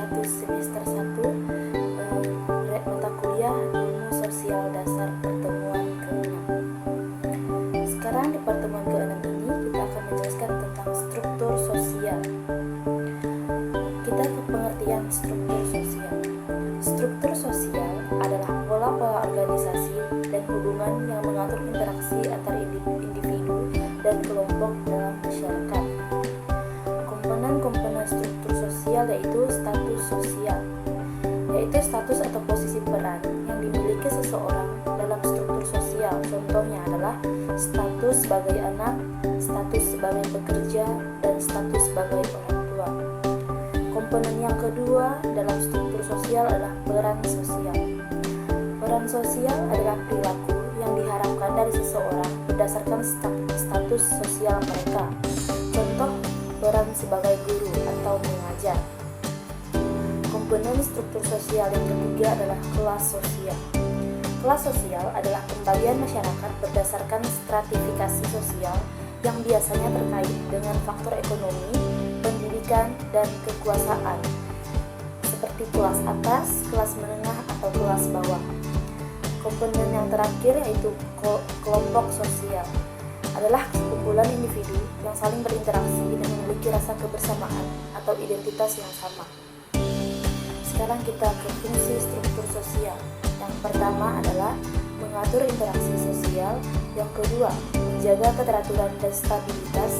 1 semester 1 mata kuliah Ilmu Sosial Dasar pertemuan ke-6. Sekarang di pertemuan ke-6 ini kita akan menjelaskan tentang struktur sosial. Kita ke pengertian struktur sosial. Struktur sosial adalah pola-pola organisasi dan hubungan yang mengatur interaksi antar individu dan kelompok dalam masyarakat. Komponen struktur sosial yaitu status sosial, yaitu status atau posisi peran yang dimiliki seseorang dalam struktur sosial. Contohnya adalah status sebagai anak, status sebagai pekerja, dan status sebagai orang tua. Komponen yang kedua dalam struktur sosial adalah peran sosial. Peran sosial adalah perilaku yang diharapkan dari seseorang berdasarkan status sosial mereka. Contoh, peran sebagai guru atau mengajar. Komponen struktur sosial yang ketiga adalah kelas sosial. Kelas sosial adalah pembagian masyarakat berdasarkan stratifikasi sosial yang biasanya terkait dengan faktor ekonomi, pendidikan, dan kekuasaan, seperti kelas atas, kelas menengah, atau kelas bawah. Komponen yang terakhir yaitu kelompok sosial adalah sekumpulan individu yang saling berinteraksi dan memiliki rasa kebersamaan atau identitas yang sama. Sekarang kita ke fungsi struktur sosial. Yang pertama adalah mengatur interaksi sosial. Yang kedua, menjaga keteraturan dan stabilitas.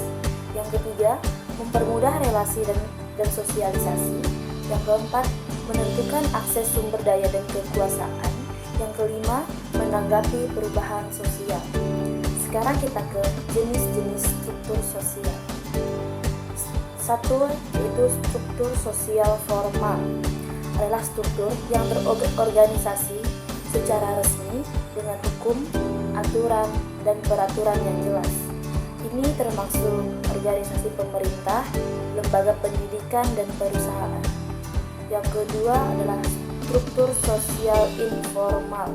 Yang ketiga, mempermudah relasi dan sosialisasi. Yang keempat, menentukan akses sumber daya dan kekuasaan. Yang kelima, menanggapi perubahan sosial. Sekarang kita ke jenis-jenis struktur sosial. Satu, yaitu struktur sosial formal. Adalah struktur yang terorganisasi secara resmi dengan hukum, aturan, dan peraturan yang jelas. Ini termasuk organisasi pemerintah, lembaga pendidikan, dan perusahaan. Yang kedua adalah struktur sosial informal.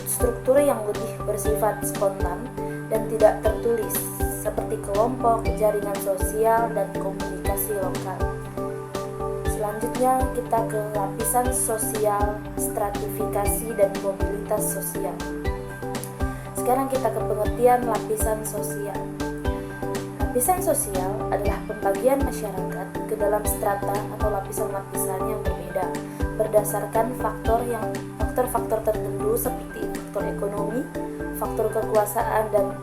Struktur yang lebih bersifat spontan dan tidak tertulis, seperti kelompok, jaringan sosial, dan komunikasi lokal. Selanjutnya kita ke lapisan sosial, stratifikasi, dan mobilitas sosial. Sekarang kita ke pengertian lapisan sosial. Lapisan sosial adalah pembagian masyarakat ke dalam strata atau lapisan-lapisan yang berbeda berdasarkan faktor-faktor tertentu seperti faktor ekonomi, faktor kekuasaan, dan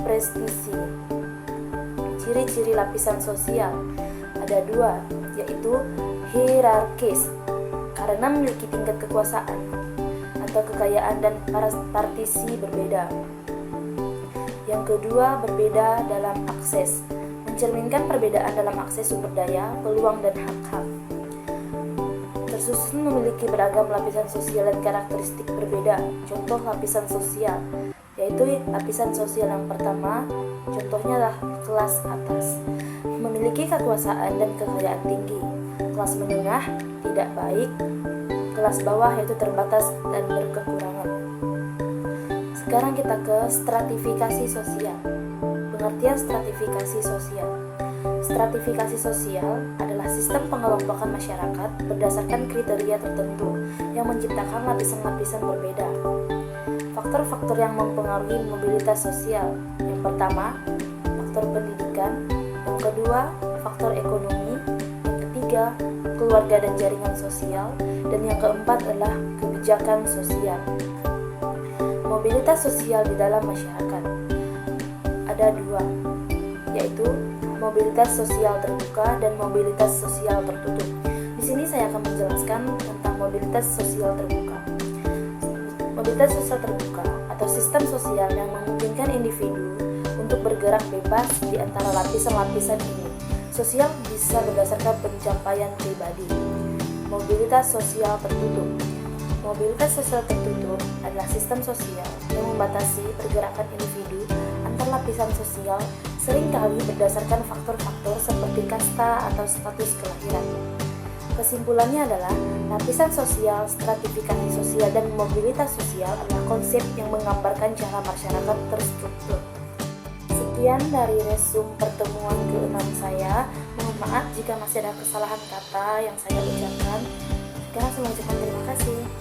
prestisi. Ciri-ciri lapisan sosial ada dua, yaitu hierarkis karena memiliki tingkat kekuasaan atau kekayaan dan partisi berbeda. Yang kedua, berbeda dalam akses, mencerminkan perbedaan dalam akses sumber daya, peluang, dan hak-hak. Tersusun memiliki beragam lapisan sosial dan karakteristik berbeda. Contoh lapisan sosial, yaitu lapisan sosial yang pertama, contohnya adalah kelas atas, memiliki kekuasaan dan kekayaan tinggi. Kelas menengah tidak baik, kelas bawah yaitu terbatas dan berkekurangan. Sekarang kita ke stratifikasi sosial. Pengertian stratifikasi sosial. Stratifikasi sosial adalah sistem pengelompokan masyarakat berdasarkan kriteria tertentu yang menciptakan lapisan-lapisan berbeda. Faktor-faktor yang mempengaruhi mobilitas sosial. Yang pertama, faktor pendidikan. Yang kedua, faktor ekonomi. Yang ketiga, keluarga dan jaringan sosial. Dan yang keempat adalah kebijakan sosial. Mobilitas sosial di dalam masyarakat ada dua, yaitu mobilitas sosial terbuka dan mobilitas sosial tertutup. Di sini saya akan menjelaskan tentang mobilitas sosial terbuka. Mobilitas sosial terbuka atau sistem sosial yang memungkinkan individu untuk bergerak bebas di antara lapisan-lapisan ini. Sosial bisa berdasarkan pencapaian pribadi. Mobilitas sosial tertutup. Mobilitas sosial tertutup adalah sistem sosial yang membatasi pergerakan individu antar lapisan sosial, seringkali berdasarkan faktor-faktor seperti kasta atau status kelahiran. Kesimpulannya adalah lapisan sosial, stratifikasi sosial, dan mobilitas sosial adalah konsep yang menggambarkan cara masyarakat terstruktur. Sekian dari resum pertemuan ke-6 saya. Maaf jika masih ada kesalahan kata yang saya ucapkan. Sekarang saya mengucapkan terima kasih.